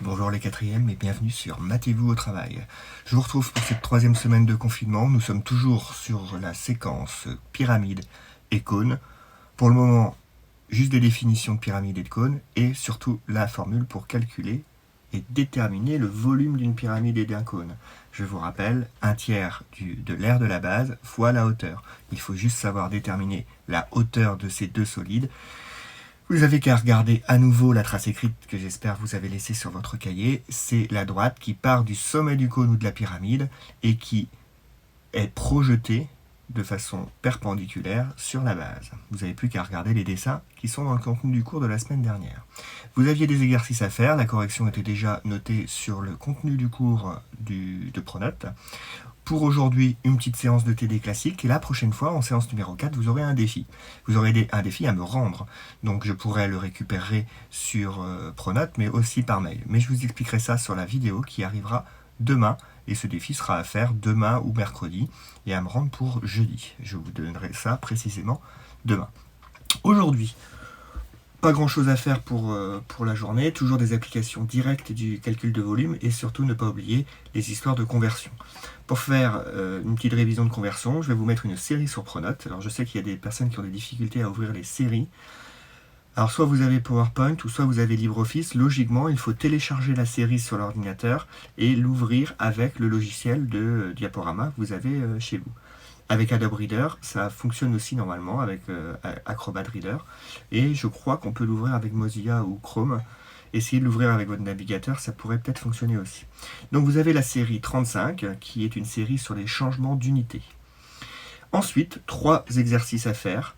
Bonjour les quatrièmes et bienvenue sur Matez-vous au travail. Je vous retrouve pour cette troisième semaine de confinement. Nous sommes toujours sur la séquence pyramide et cône. Pour le moment, juste des définitions de pyramide et de cône et surtout la formule pour calculer et déterminer le volume d'une pyramide et d'un cône. Je vous rappelle, 1/3 de l'aire de la base fois la hauteur. Il faut juste savoir déterminer la hauteur de ces deux solides. Vous avez qu'à regarder à nouveau la trace écrite que j'espère vous avez laissée sur votre cahier. C'est la droite qui part du sommet du cône ou de la pyramide et qui est projetée de façon perpendiculaire sur la base. Vous n'avez plus qu'à regarder les dessins qui sont dans le contenu du cours de la semaine dernière. Vous aviez des exercices à faire, la correction était déjà notée sur le contenu du cours de Pronote. Pour aujourd'hui, une petite séance de TD classique, et la prochaine fois, en séance numéro 4, vous aurez un défi. Vous aurez un défi à me rendre, donc je pourrai le récupérer sur Pronote, mais aussi par mail. Mais je vous expliquerai ça sur la vidéo qui arrivera demain, et ce défi sera à faire demain ou mercredi, et à me rendre pour jeudi. Je vous donnerai ça précisément demain. Aujourd'hui, pas grand chose à faire pour la journée, toujours des applications directes du calcul de volume et surtout ne pas oublier les histoires de conversion. Pour faire une petite révision de conversion, je vais vous mettre une série sur Pronote. Alors je sais qu'il y a des personnes qui ont des difficultés à ouvrir les séries. Alors soit vous avez PowerPoint ou soit vous avez LibreOffice. Logiquement, il faut télécharger la série sur l'ordinateur et l'ouvrir avec le logiciel de diaporama que vous avez chez vous. Avec Adobe Reader, ça fonctionne aussi normalement avec Acrobat Reader. Et je crois qu'on peut l'ouvrir avec Mozilla ou Chrome. Essayez de l'ouvrir avec votre navigateur, ça pourrait peut-être fonctionner aussi. Donc vous avez la série 35, qui est une série sur les changements d'unité. Ensuite, 3 exercices à faire.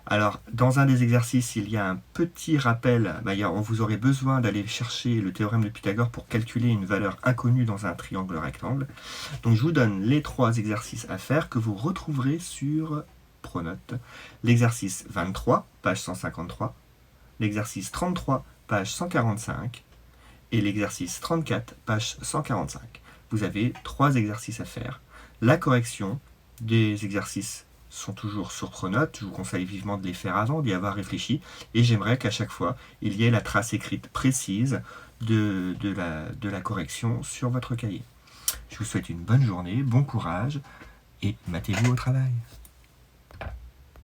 Alors, dans un des exercices, il y a un petit rappel. Vous aurez besoin d'aller chercher le théorème de Pythagore pour calculer une valeur inconnue dans un triangle rectangle. Donc, je vous donne les 3 exercices à faire que vous retrouverez sur Pronote. L'exercice 23, page 153. L'exercice 33, page 145. Et l'exercice 34, page 145. Vous avez 3 exercices à faire. La correction des exercices sont toujours sur Pronote, je vous conseille vivement de les faire avant, d'y avoir réfléchi, et j'aimerais qu'à chaque fois, il y ait la trace écrite précise de la correction sur votre cahier. Je vous souhaite une bonne journée, bon courage, et matez-vous au travail.